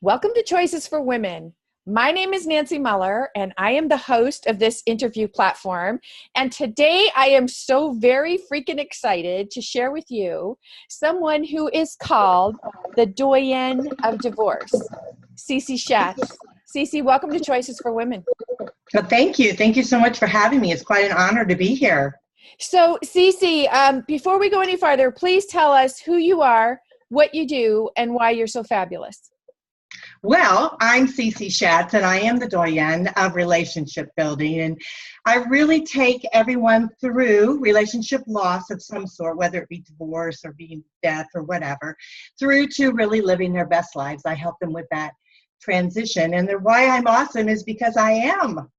Welcome to Choices for Women. My name is Nancy Muller, and I am the host of this interview platform. And today I am so very freaking excited to share with you someone who is called the doyenne of divorce, Cece Shatz. Cece, welcome to Choices for Women. Well, thank you. Thank you so much for having me. It's quite an honor to be here. So, Cece, before we go any farther, please tell us who you are, what you do, and why you're so fabulous. Well, I'm Cece Shatz, and I am the doyenne of relationship building. And I really take everyone through relationship loss of some sort, whether it be divorce or being death or whatever, through to really living their best lives. I help them with that transition. And the why I'm awesome is because I am.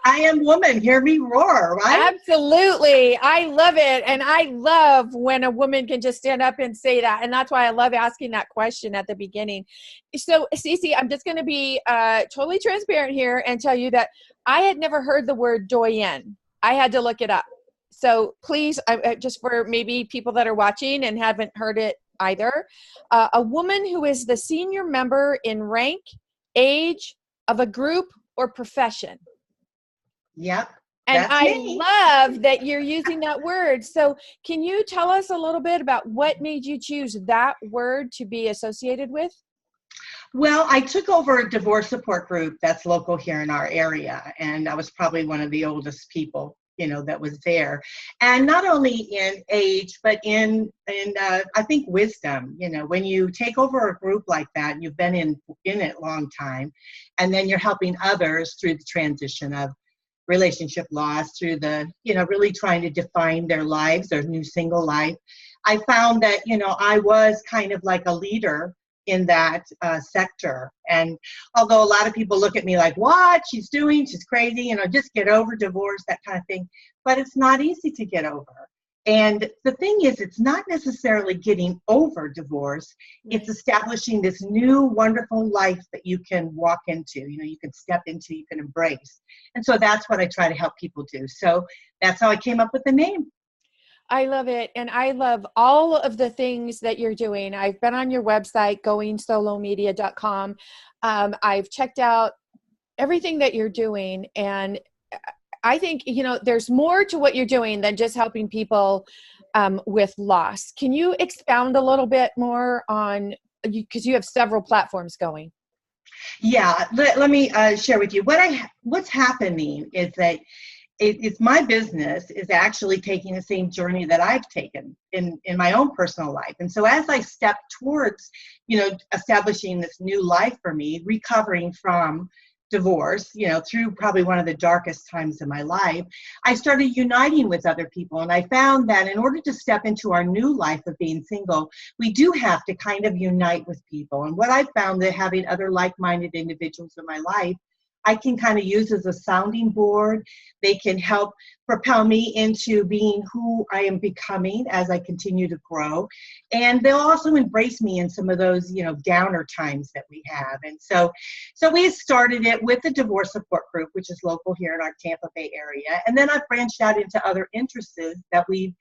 I am woman. Hear me roar, right? Absolutely. I love it. And I love when a woman can just stand up and say that. And that's why I love asking that question at the beginning. So, Cece, I'm just going to be totally transparent here and tell you that I had never heard the word doyenne. I had to look it up. So please, just for maybe people that are watching and haven't heard it either, a woman who is the senior member in rank, age of a group or profession. Yep. And I love that you're using that word. So can you tell us a little bit about what made you choose that word to be associated with? Well, I took over a divorce support group that's local here in our area, and I was probably one of the oldest people, that was there. And not only in age, but in I think wisdom. When you take over a group like that, and you've been in it a long time, and then you're helping others through the transition of relationship loss, through the, really trying to define their lives, their new single life. I found that, I was kind of like a leader in that sector. And although a lot of people look at me like, what she's doing, she's crazy, just get over divorce, that kind of thing. But it's not easy to get over. And the thing is, it's not necessarily getting over divorce. It's establishing this new wonderful life that you can walk into, you can step into, you can embrace. And so that's what I try to help people do. So that's how I came up with the name. I love it. And I love all of the things that you're doing. I've been on your website, goingsolomedia.com. I've checked out everything that you're doing. And I think, there's more to what you're doing than just helping people with loss. Can you expound a little bit more on, because you have several platforms going? Yeah, let me share with you. What's happening is that it's my business is actually taking the same journey that I've taken in my own personal life. And so as I step towards, establishing this new life for me, recovering from divorce, through probably one of the darkest times in my life, I started uniting with other people. And I found that in order to step into our new life of being single, we do have to kind of unite with people. And what I found that having other like-minded individuals in my life, I can kind of use as a sounding board. They can help propel me into being who I am becoming as I continue to grow. And they'll also embrace me in some of those, downer times that we have. And so we started it with the divorce support group, which is local here in our Tampa Bay area. And then I've branched out into other interests that we've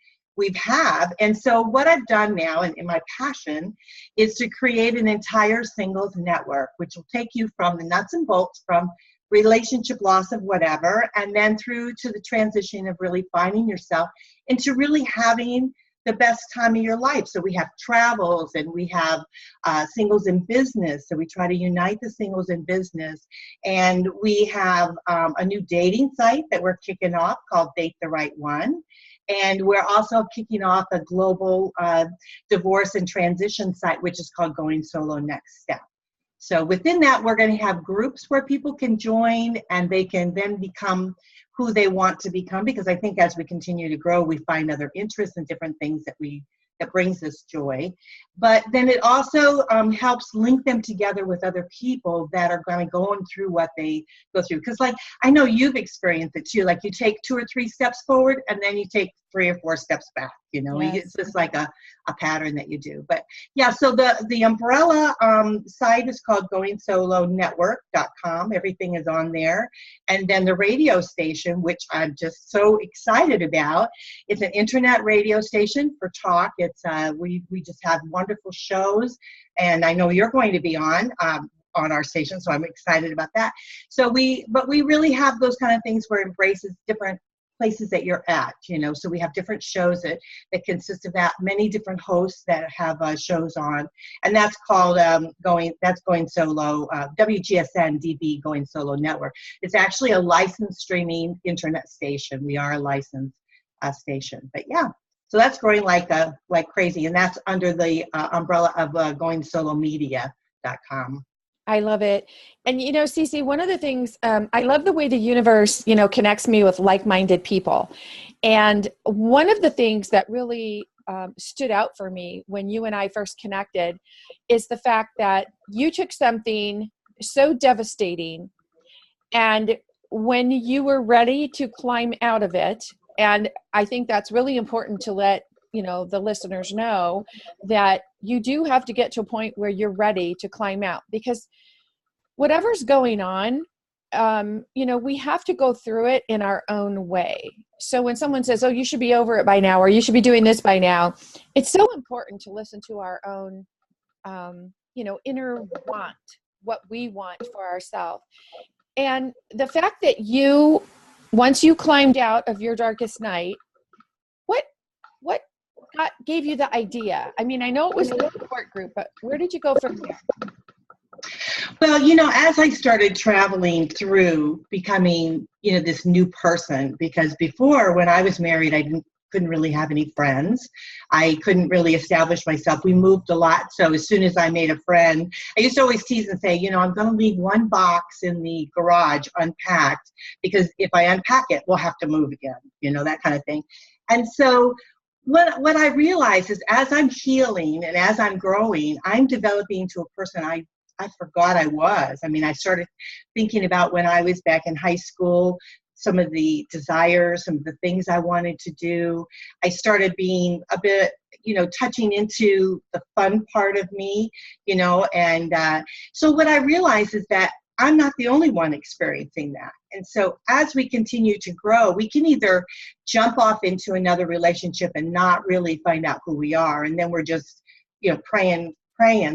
have. And so what I've done now, and in my passion, is to create an entire singles network, which will take you from the nuts and bolts, from relationship loss of whatever, and then through to the transition of really finding yourself into really having the best time of your life. So we have travels, and we have singles in business. So we try to unite the singles in business. And we have a new dating site that we're kicking off called Date the Right One. And we're also kicking off a global divorce and transition site, which is called Going Solo Next Step. So within that, we're going to have groups where people can join, and they can then become who they want to become. Because I think as we continue to grow, we find other interests and different things that brings us joy. But then it also helps link them together with other people that are going through what they go through. Because I know you've experienced it too. Like you take 2 or 3 steps forward, and then you take 3 or 4 steps back, Yes. It's just like a pattern that you do. But yeah, so the umbrella site is called goingsolonetwork.com. Everything is on there. And then the radio station, which I'm just so excited about, it's an internet radio station for talk. It's we just have wonderful shows, and I know you're going to be on our station, so I'm excited about that. So we really have those kind of things where it embraces different places that you're at, so we have different shows that consist of that, many different hosts that have shows on, and that's called Going Solo, WGSN DB Going Solo Network. It's actually a licensed streaming internet station. We are a licensed station, but yeah, so that's growing like crazy, and that's under the umbrella of goingsolomedia.com. I love it. And, Cece, one of the things, I love the way the universe, connects me with like-minded people. And one of the things that really stood out for me when you and I first connected is the fact that you took something so devastating, and when you were ready to climb out of it, and I think that's really important to let the listeners know that you do have to get to a point where you're ready to climb out, because whatever's going on, we have to go through it in our own way. So when someone says, oh, you should be over it by now, or you should be doing this by now, it's so important to listen to our own, inner want, what we want for ourselves. And the fact that once you climbed out of your darkest night, what gave you the idea? I mean, I know it was a support group, but where did you go from there? Well, as I started traveling through becoming, this new person, because before, when I was married, I couldn't really have any friends. I couldn't really establish myself. We moved a lot. So as soon as I made a friend, I used to always tease and say, I'm going to leave one box in the garage unpacked, because if I unpack it, we'll have to move again, that kind of thing. And so what I realized is, as I'm healing and as I'm growing, I'm developing into a person I forgot I was. I mean, I started thinking about when I was back in high school, some of the desires, some of the things I wanted to do. I started being a bit, touching into the fun part of me, and so what I realized is that I'm not the only one experiencing that. And so as we continue to grow, we can either jump off into another relationship and not really find out who we are, and then we're just, praying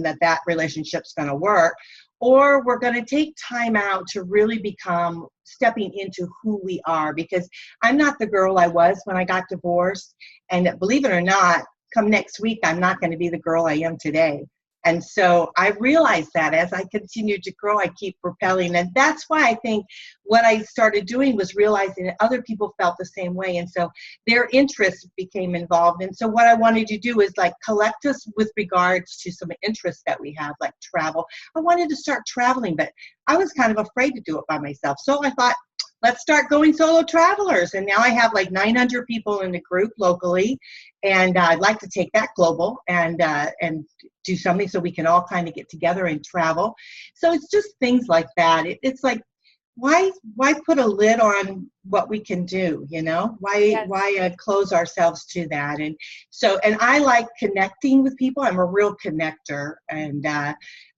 that relationship's going to work, or we're going to take time out to really become stepping into who we are, because I'm not the girl I was when I got divorced. And believe it or not, come next week, I'm not going to be the girl I am today. And so I realized that as I continue to grow, I keep propelling. And that's why I think what I started doing was realizing that other people felt the same way. And so their interests became involved. And so what I wanted to do is collect us with regards to some interests that we have, like travel. I wanted to start traveling, but I was kind of afraid to do it by myself. So I thought, let's start Going Solo Travelers. And now I have 900 people in the group locally. And I'd like to take that global and do something so we can all kind of get together and travel. So it's just things like that. It's like, why put a lid on what we can do, Why close ourselves to that? And so, and I like connecting with people. I'm a real connector, and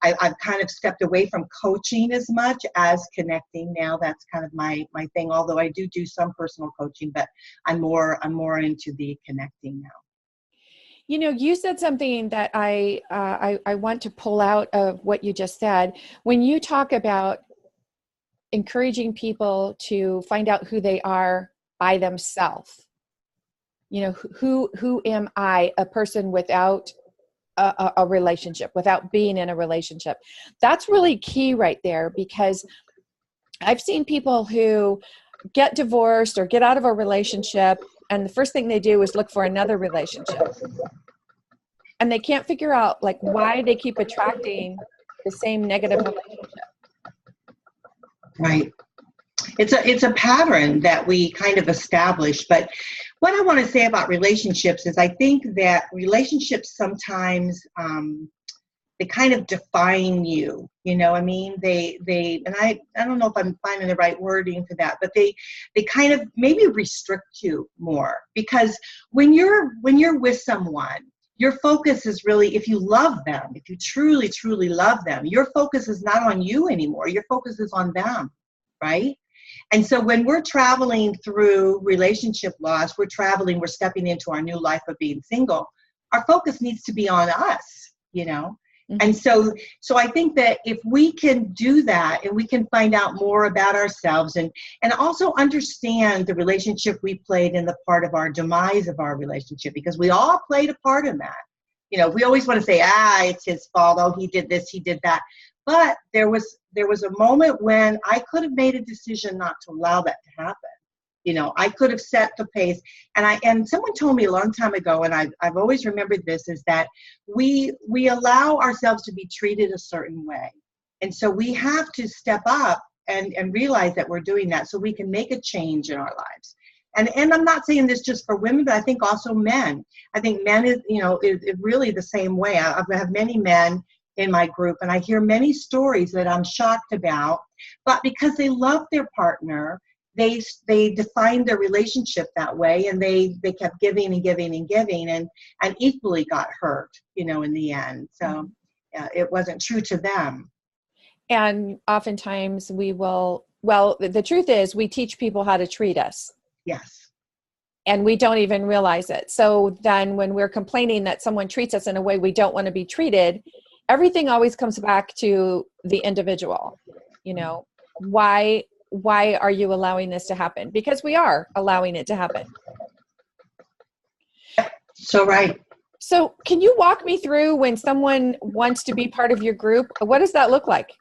I've kind of stepped away from coaching as much as connecting now. That's kind of my thing, although I do some personal coaching, but I'm more into the connecting now. You said something that I want to pull out of what you just said. When you talk about encouraging people to find out who they are by themselves, who am I, a person without a relationship, without being in a relationship? That's really key right there, because I've seen people who get divorced or get out of a relationship, and the first thing they do is look for another relationship. And they can't figure out why they keep attracting the same negative relationship. Right. It's a pattern that we kind of establish. But what I want to say about relationships is I think that relationships sometimes kind of define you, you know what I mean? And I don't know if I'm finding the right wording for that, but they kind of maybe restrict you more, because when you're with someone, your focus is really, if you love them, if you truly, truly love them, your focus is not on you anymore. Your focus is on them, right? And so when we're traveling through relationship loss, we're stepping into our new life of being single. Our focus needs to be on us, you know? And so I think that if we can do that, and we can find out more about ourselves, and also understand the relationship we played in the part of our demise of our relationship, because we all played a part in that. You know, we always want to say, it's his fault. Oh, he did this, he did that. But there was a moment when I could have made a decision not to allow that to happen. You know, I could have set the pace. And someone told me a long time ago, and I've always remembered this, is that we allow ourselves to be treated a certain way. And so we have to step up and realize that we're doing that, so we can make a change in our lives. And I'm not saying this just for women, but I think also men. I think men is really the same way. I have many men in my group, and I hear many stories that I'm shocked about, but because they love their partner, they defined their relationship that way, and they kept giving and giving and giving, and equally got hurt, you know, in the end. So it wasn't true to them. And oftentimes the truth is, we teach people how to treat us. Yes. And we don't even realize it. So then when we're complaining that someone treats us in a way we don't want to be treated, everything always comes back to the individual. You know, why are you allowing this to happen? Because we are allowing it to happen. So right. So can you walk me through when someone wants to be part of your group? What does that look like?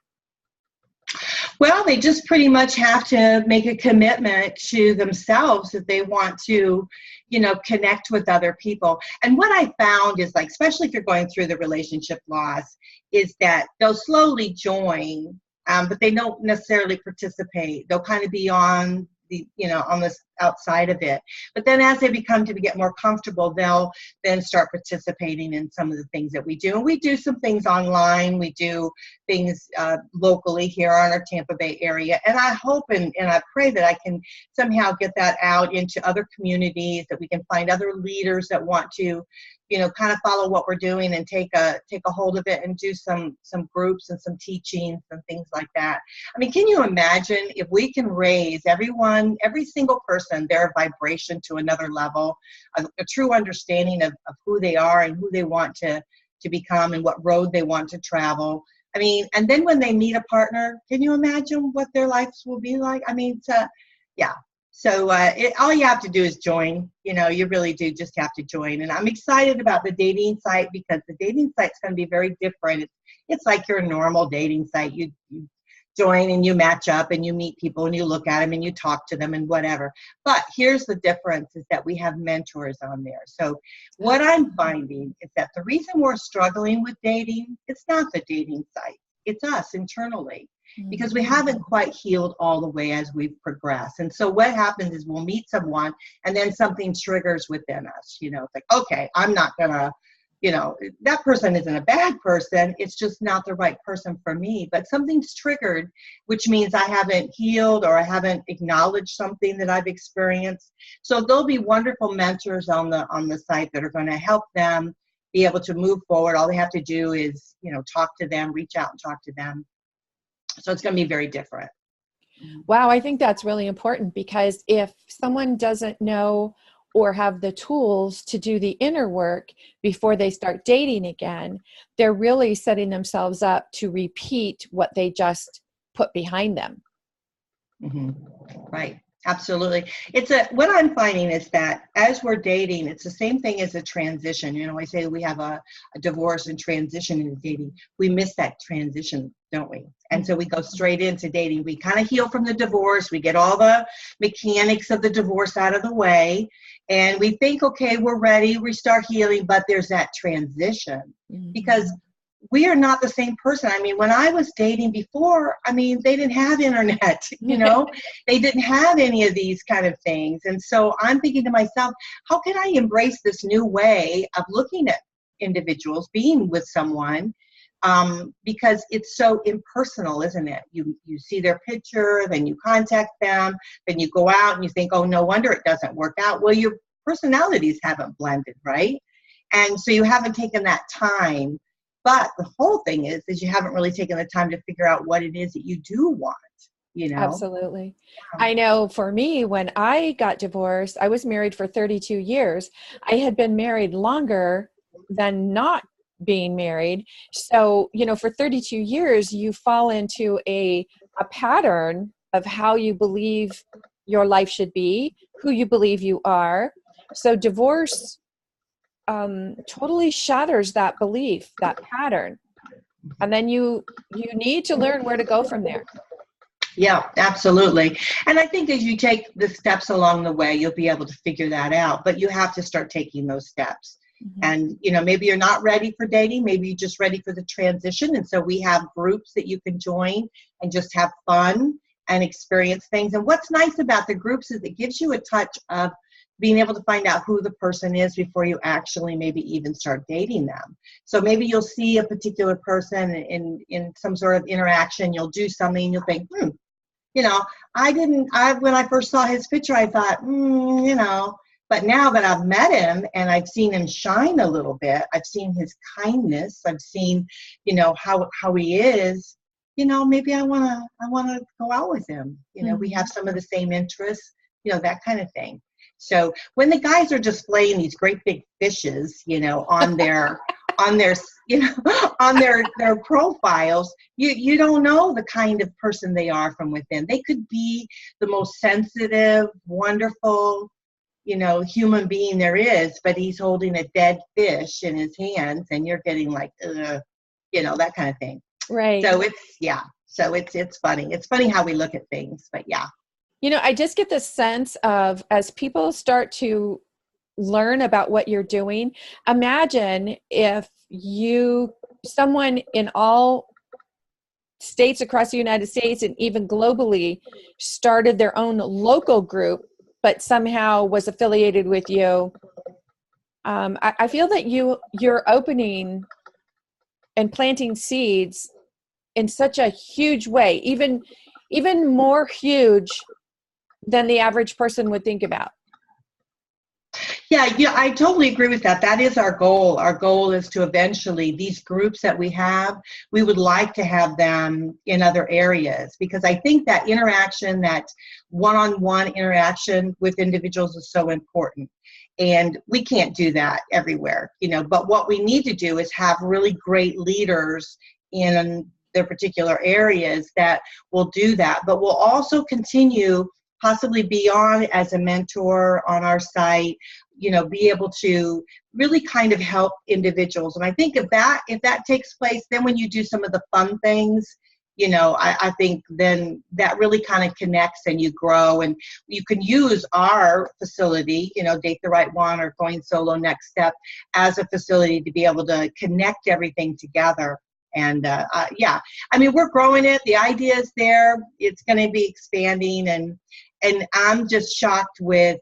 Well, they just pretty much have to make a commitment to themselves that they want to, you know, connect with other people. And what I found is, like, especially if you're going through the relationship loss, is that they'll slowly join, but they don't necessarily participate. They'll kind of be on the outside of it. But then as they get more comfortable, they'll then start participating in some of the things that we do. And we do some things online. We do things locally here on our Tampa Bay area. And I hope and I pray that I can somehow get that out into other communities, that we can find other leaders that want to, you know, kind of follow what we're doing and take a hold of it and do some groups and some teachings and things like that. I mean, can you imagine if we can raise every single person, their vibration to another level, a true understanding of who they are and who they want to become and what road they want to travel. I mean, and then when they meet a partner, can you imagine what their lives will be like? I mean, yeah. So all you have to do is join. You know, you really do just have to join. And I'm excited about the dating site, because the dating site's going to be very different. It's like your normal dating site. You join and you match up and you meet people and you look at them and you talk to them and whatever. But here's the difference, is that we have mentors on there. So what I'm finding is that the reason we're struggling with dating, it's not the dating site. It's us internally. Because we haven't quite healed all the way as we've progressed. And so what happens is we'll meet someone and then something triggers within us. You know, it's like, okay, I'm not going to, you know, that person isn't a bad person. It's just not the right person for me. But something's triggered, which means I haven't healed or I haven't acknowledged something that I've experienced. So there'll be wonderful mentors on the site that are going to help them be able to move forward. All they have to do is, you know, talk to them, reach out and talk to them. So it's going to be very different. Wow, I think that's really important, because if someone doesn't know or have the tools to do the inner work before they start dating again, they're really setting themselves up to repeat what they just put behind them. Mm-hmm. Right. Absolutely. What I'm finding is that as we're dating, it's the same thing as a transition. You know, I say we have a divorce and transition into dating. We miss that transition, don't we? And so we go straight into dating. We kind of heal from the divorce. We get all the mechanics of the divorce out of the way. And we think, okay, we're ready. We start healing, but there's that transition. Because we are not the same person. I mean, when I was dating before, I mean, they didn't have internet, you know, they didn't have any of these kind of things. And so I'm thinking to myself, how can I embrace this new way of looking at individuals, being with someone because it's so impersonal, isn't it? You see their picture, then you contact them, then you go out and you think, oh, no wonder it doesn't work out. Well, your personalities haven't blended, right? And so you haven't taken that time. But the whole thing is you haven't really taken the time to figure out what it is that you do want, you know? Absolutely. Yeah. I know for me, when I got divorced, I was married for 32 years. I had been married longer than not being married. So, for 32 years, you fall into a pattern of how you believe your life should be, who you believe you are. So divorce totally shatters that belief, that pattern. And then you need to learn where to go from there. Yeah, absolutely. And I think as you take the steps along the way, you'll be able to figure that out. But you have to start taking those steps. Mm-hmm. And, maybe you're not ready for dating. Maybe you're just ready for the transition. And so we have groups that you can join and just have fun and experience things. And what's nice about the groups is it gives you a touch of being able to find out who the person is before you actually maybe even start dating them. So maybe you'll see a particular person in some sort of interaction. You'll do something, you'll think, when I first saw his picture, I thought, but now that I've met him and I've seen him shine a little bit, I've seen his kindness, I've seen, how he is, maybe I want to go out with him. We have some of the same interests, that kind of thing. So when the guys are displaying these great big fishes, on their on their profiles, you don't know the kind of person they are from within. They could be the most sensitive, wonderful, human being there is, but he's holding a dead fish in his hands and you're getting like, that kind of thing. Right. So it's funny. It's funny how we look at things, but yeah. I just get this sense of, as people start to learn about what you're doing, imagine if someone in all states across the United States and even globally started their own local group, but somehow was affiliated with you. I feel that you're opening and planting seeds in such a huge way, even more huge than the average person would think about. Yeah, I totally agree with that. That is our goal. Our goal is to eventually, these groups that we have, we would like to have them in other areas, because I think that interaction, that one-on-one interaction with individuals is so important. And we can't do that everywhere, but what we need to do is have really great leaders in their particular areas that will do that. But we'll also continue, possibly be on as a mentor on our site, be able to really kind of help individuals. And I think if that takes place, then when you do some of the fun things, I think then that really kind of connects and you grow, and you can use our facility, Date the Right One or Going Solo Next Step, as a facility to be able to connect everything together. And we're growing it. The idea is there. It's going to be expanding, and I'm just shocked with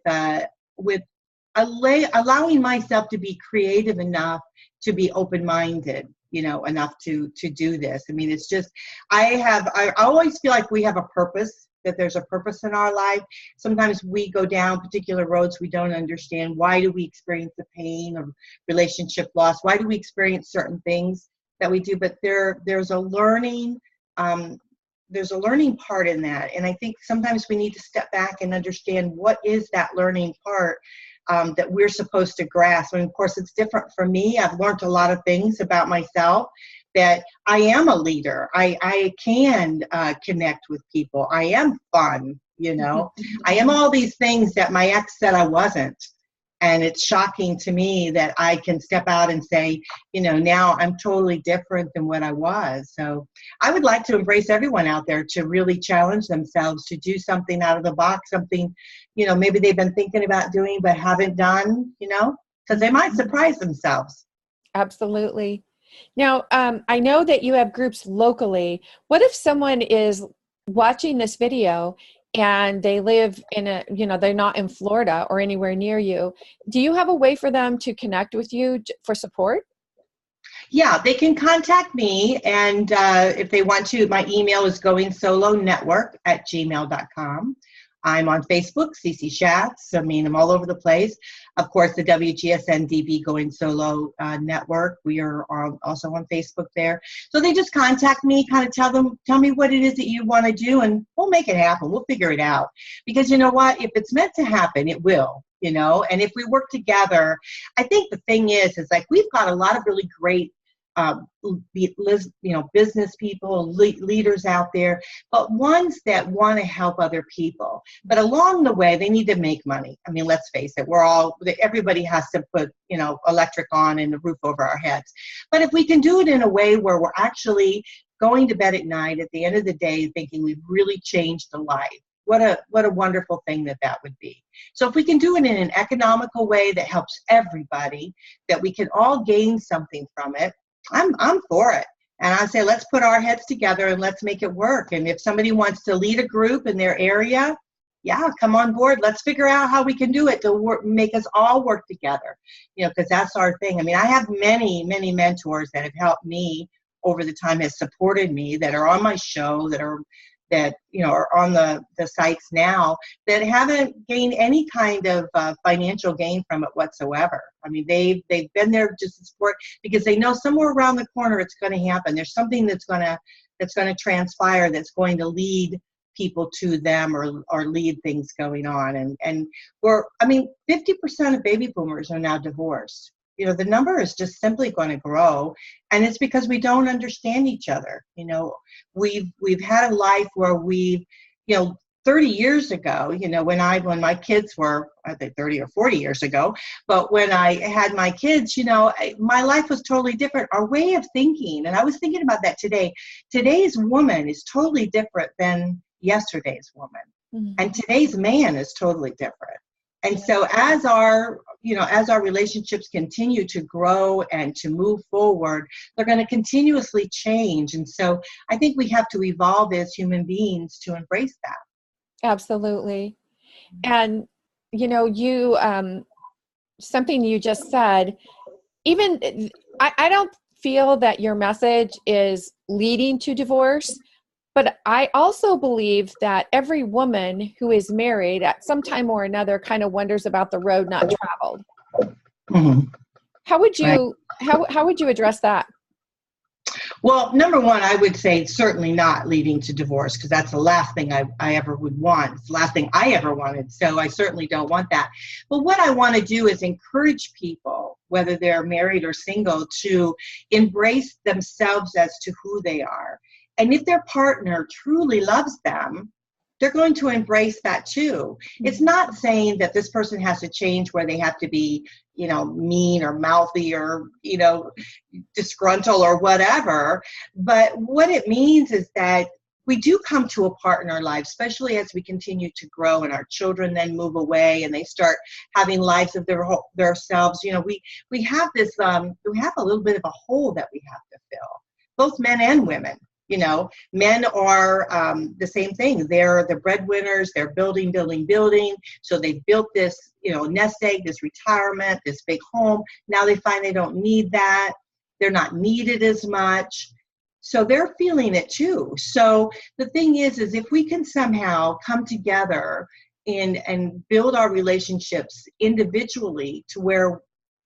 allowing myself to be creative enough to be open-minded, enough to do this. I mean, it's just, I always feel like we have a purpose, that there's a purpose in our life. Sometimes we go down particular roads we don't understand. Why do we experience the pain of relationship loss? Why do we experience certain things that we do? But there's a learning part in that. And I think sometimes we need to step back and understand what is that learning part that we're supposed to grasp. And of course, it's different for me. I've learned a lot of things about myself, that I am a leader. I can connect with people. I am fun, I am all these things that my ex said I wasn't. And it's shocking to me that I can step out and say, now I'm totally different than what I was. So I would like to embrace everyone out there to really challenge themselves to do something out of the box, something, maybe they've been thinking about doing but haven't done, because they might surprise themselves. Absolutely. Now, I know that you have groups locally. What if someone is watching this video and they live in they're not in Florida or anywhere near you? Do you have a way for them to connect with you for support? Yeah, they can contact me, and if they want to, my email is goingsolonetwork@gmail.com. I'm on Facebook, Cece Shatz. I mean, I'm all over the place. Of course, the WGSN DB Going Solo Network. We are also on Facebook there. So they just contact me, kind of tell me what it is that you want to do, and we'll make it happen. We'll figure it out. Because you know what? If it's meant to happen, it will. And if we work together, I think the thing is like we've got a lot of really great business people, leaders out there, but ones that want to help other people. But along the way, they need to make money. I mean, let's face it, everybody has to put, electric on and the roof over our heads. But if we can do it in a way where we're actually going to bed at night at the end of the day thinking we've really changed a life, what a wonderful thing that would be. So if we can do it in an economical way that helps everybody, that we can all gain something from it, I'm for it. And I say, let's put our heads together and let's make it work. And if somebody wants to lead a group in their area, yeah, come on board. Let's figure out how we can do it to make us all work together, because that's our thing. I mean, I have many, many mentors that have helped me over the time, has supported me, that are on my show, that are on the sites now, that haven't gained any kind of financial gain from it whatsoever. I mean, they've been there just to support, because they know somewhere around the corner it's going to happen. There's something that's going to transpire, that's going to lead people to them, or lead things going on. And 50% of baby boomers are now divorced. The number is just simply going to grow, and it's because we don't understand each other. We've had a life where 30 years ago, when my kids were, I think 30 or 40 years ago, but when I had my kids, my life was totally different. Our way of thinking, and I was thinking about that today. Today's woman is totally different than yesterday's woman, and today's man is totally different. And so as our relationships continue to grow and to move forward, they're going to continuously change. And so I think we have to evolve as human beings to embrace that. Absolutely. And, something you just said, even I don't feel that your message is leading to divorce. But I also believe that every woman who is married at some time or another kind of wonders about the road not traveled. Mm-hmm. How would you address that? Well, number one, I would say certainly not leading to divorce, because that's the last thing I ever would want. It's the last thing I ever wanted. So I certainly don't want that. But what I want to do is encourage people, whether they're married or single, to embrace themselves as to who they are. And if their partner truly loves them, they're going to embrace that too. It's not saying that this person has to change where they have to be, mean or mouthy or, disgruntled or whatever. But what it means is that we do come to a part in our lives, especially as we continue to grow and our children then move away and they start having lives of themselves. We have this, we have a little bit of a hole that we have to fill, both men and women. Men are the same thing. They're the breadwinners. They're building. So they've built this, nest egg, this retirement, this big home. Now they find they don't need that. They're not needed as much. So they're feeling it too. So the thing is if we can somehow come together and build our relationships individually to where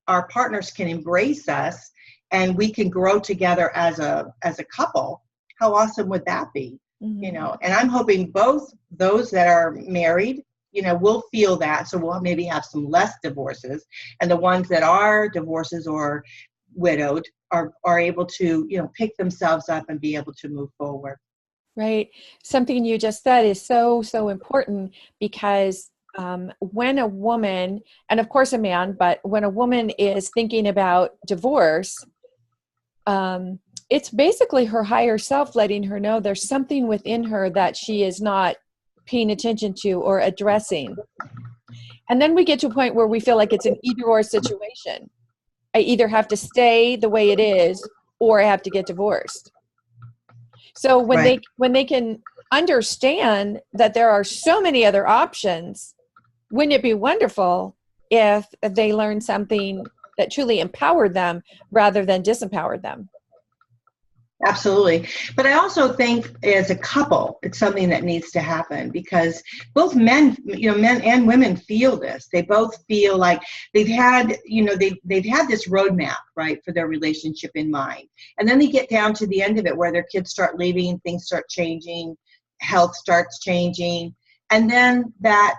our partners can embrace us and we can grow together as a couple, how awesome would that be? And I'm hoping both those that are married, will feel that. So we'll maybe have some less divorces, and the ones that are divorces or widowed are able to, pick themselves up and be able to move forward. Right. Something you just said is so, so important, because when a woman, and of course a man, but when a woman is thinking about divorce, it's basically her higher self letting her know there's something within her that she is not paying attention to or addressing. And then we get to a point where we feel like it's an either or situation. I either have to stay the way it is or I have to get divorced. So when they can understand that there are so many other options, wouldn't it be wonderful if they learn something that truly empowered them rather than disempowered them. Absolutely. But I also think as a couple, it's something that needs to happen because both men, men and women feel this. They both feel like they've had, they've had this roadmap, right, for their relationship in mind. And then they get down to the end of it where their kids start leaving, things start changing, health starts changing. And then that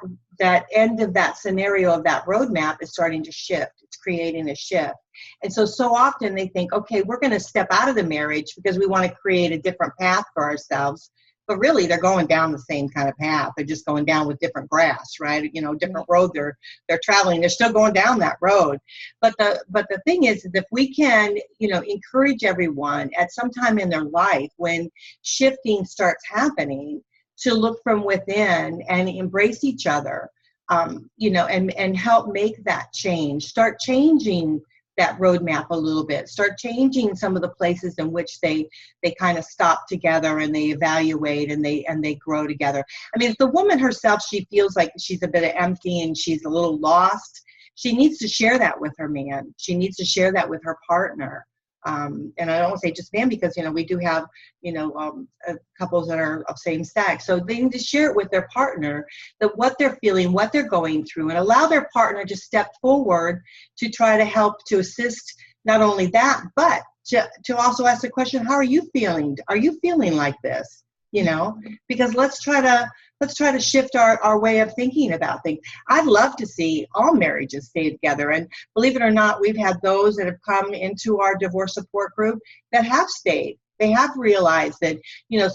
end of that scenario of that roadmap is starting to shift. It's creating a shift. And so often they think, okay, we're going to step out of the marriage because we want to create a different path for ourselves. But really, they're going down the same kind of path. They're just going down with different grass, right? Different road they're traveling. They're still going down that road. But the thing is if we can, encourage everyone at some time in their life when shifting starts happening to look from within and embrace each other, and help make that change. Start changing that roadmap a little bit. Start changing some of the places in which they kind of stop together and they evaluate and they grow together. I mean, if the woman herself, she feels like she's a bit empty and she's a little lost, she needs to share that with her man. She needs to share that with her partner. And I don't want to say just man because, we do have, couples that are of same sex. So they need to share it with their partner, that what they're feeling, what they're going through, and allow their partner to step forward to try to help to assist not only that, but to also ask the question, how are you feeling? Are you feeling like this? Because let's try to shift our way of thinking about things. I'd love to see all marriages stay together. And believe it or not, we've had those that have come into our divorce support group that have stayed. They have realized that,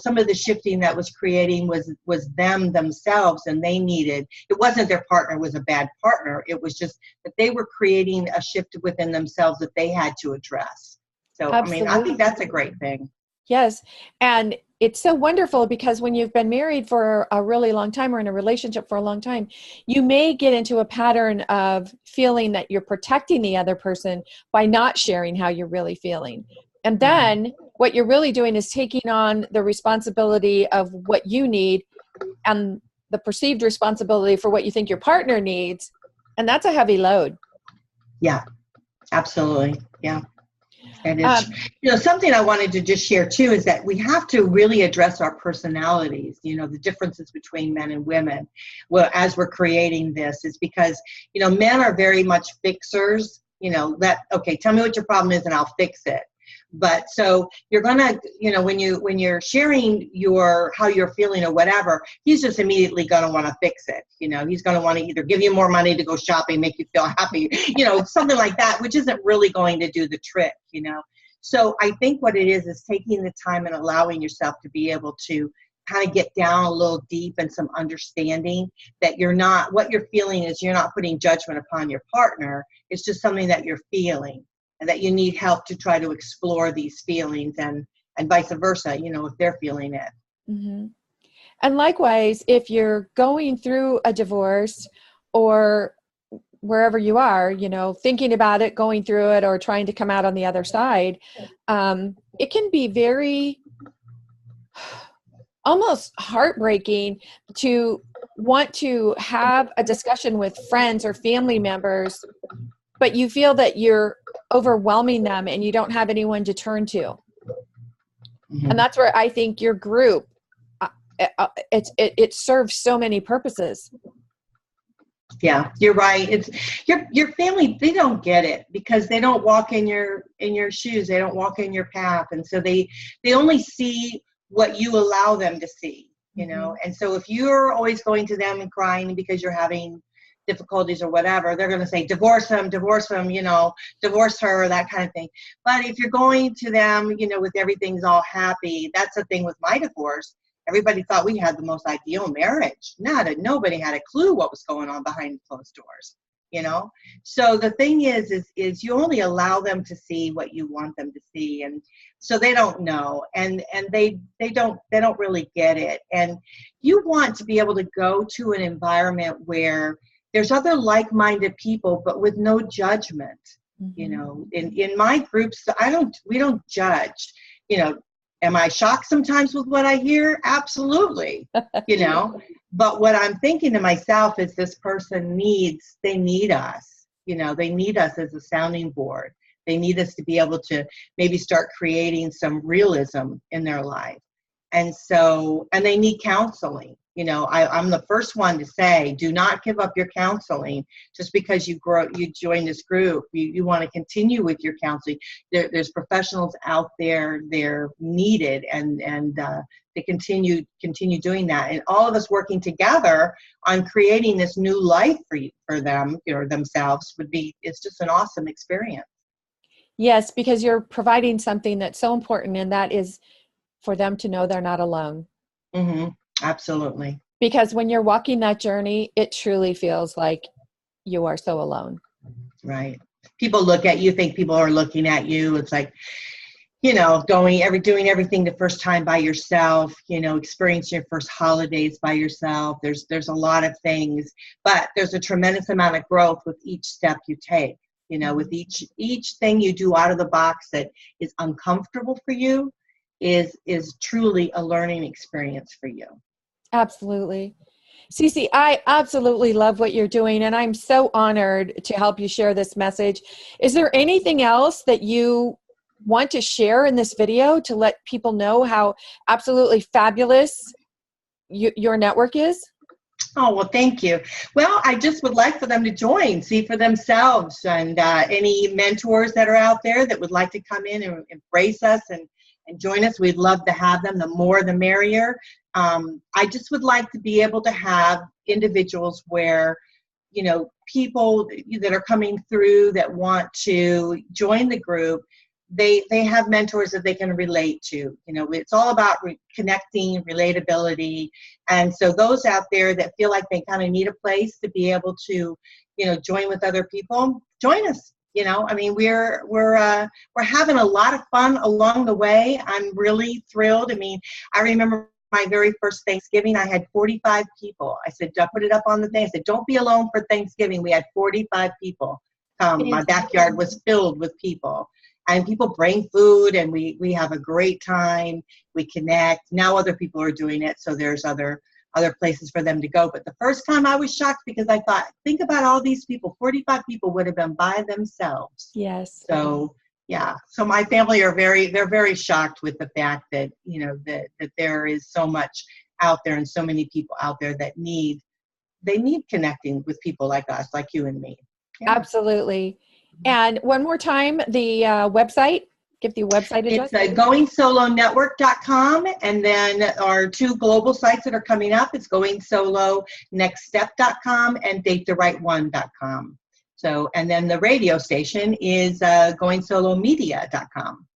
some of the shifting that was creating was themselves, and they needed, it wasn't their partner was a bad partner. It was just that they were creating a shift within themselves that they had to address. So, Absolutely. I think that's a great thing. Yes. And it's so wonderful because when you've been married for a really long time or in a relationship for a long time, you may get into a pattern of feeling that you're protecting the other person by not sharing how you're really feeling. And then what you're really doing is taking on the responsibility of what you need and the perceived responsibility for what you think your partner needs. And that's a heavy load. Yeah, absolutely. Yeah. And it's, something I wanted to just share too is that we have to really address our personalities, the differences between men and women. Well, as we're creating this is because, men are very much fixers, tell me what your problem is and I'll fix it. But so you're going to, when you're sharing how you're feeling or whatever, he's just immediately going to want to fix it. He's going to want to either give you more money to go shopping, make you feel happy, something like that, which isn't really going to do the trick, So I think what it is taking the time and allowing yourself to be able to kind of get down a little deep and some understanding that what you're feeling is you're not putting judgment upon your partner. It's just something that you're feeling. And that you need help to try to explore these feelings and vice versa, if they're feeling it. Mm-hmm. And likewise, if you're going through a divorce or wherever you are, thinking about it, going through it, or trying to come out on the other side, it can be very almost heartbreaking to want to have a discussion with friends or family members, but you feel that you're overwhelming them and you don't have anyone to turn to. Mm-hmm. And that's where I think your group, it serves so many purposes. Yeah, you're right. It's your family, they don't get it because they don't walk in your shoes. They don't walk in your path. And so they only see what you allow them to see, Mm-hmm. And so if you're always going to them and crying because you're having difficulties or whatever, they're going to say, divorce him, divorce her, that kind of thing. But if you're going to them, with everything's all happy, that's the thing with my divorce. Everybody thought we had the most ideal marriage. Nobody had a clue what was going on behind closed doors, So the thing is you only allow them to see what you want them to see. And so they don't know and they don't really get it. And you want to be able to go to an environment where there's other like-minded people, but with no judgment. Mm-hmm. In my groups, we don't judge. Am I shocked sometimes with what I hear? Absolutely. But what I'm thinking to myself is this person they need us. They need us as a sounding board. They need us to be able to maybe start creating some realism in their life. And they need counseling. I'm the first one to say, do not give up your counseling just because you join this group. You want to continue with your counseling. There's professionals out there, they're needed, and they continue doing that. And all of us working together on creating this new life for them, themselves it's just an awesome experience. Yes, because you're providing something that's so important, and that is for them to know they're not alone. Mm-hmm. Absolutely. Because when you're walking that journey, it truly feels like you are so alone. Right. People look at you, think people are looking at you. It's like, doing everything the first time by yourself, experiencing your first holidays by yourself. There's a lot of things, but there's a tremendous amount of growth with each step you take. With each thing you do out of the box that is uncomfortable for you is truly a learning experience for you. Absolutely. Cece, I absolutely love what you're doing, and I'm so honored to help you share this message. Is there anything else that you want to share in this video to let people know how absolutely fabulous your network is? Oh, well, thank you. Well, I just would like for them to join, see for themselves, and any mentors that are out there that would like to come in and embrace us and join us, we'd love to have them. The more, the merrier. I just would like to be able to have individuals where, people that are coming through that want to join the group, they have mentors that they can relate to. It's all about connecting, relatability. And so those out there that feel like they kind of need a place to be able to, join with other people, join us. We're having a lot of fun along the way. I'm really thrilled. I remember my very first Thanksgiving, I had 45 people. I said, I put it up on the thing. I said, don't be alone for Thanksgiving. We had 45 people come. My backyard was filled with people. And people bring food, and we have a great time. We connect. Now other people are doing it, so there's other places for them to go. But the first time I was shocked because I thought, think about all these people. 45 people would have been by themselves. Yes. So yeah. So my family they're very shocked with the fact that that there is so much out there and so many people out there that need connecting with people like us, like you and me. Yeah. Absolutely. And one more time, the website, give the website address. It's goingsolonetwork.com, and then our two global sites that are coming up, it's goingsolonextstep.com and datetherightone.com. So, and then the radio station is goingsolomedia.com.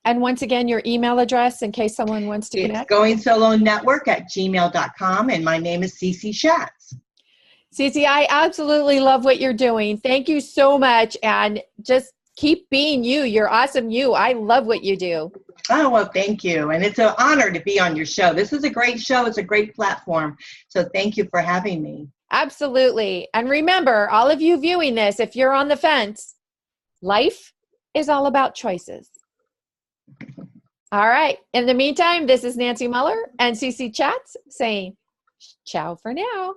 And once again, your email address in case someone wants to connect. It's goingsolonetwork@gmail.com, and my name is Cece Shatz. Cece, I absolutely love what you're doing. Thank you so much. And just keep being you. You're awesome you. I love what you do. Oh, well, thank you. And it's an honor to be on your show. This is a great show. It's a great platform. So thank you for having me. Absolutely. And remember, all of you viewing this, if you're on the fence, life is all about choices. All right. In the meantime, this is Nancy Muller and Cece Shatz saying ciao for now.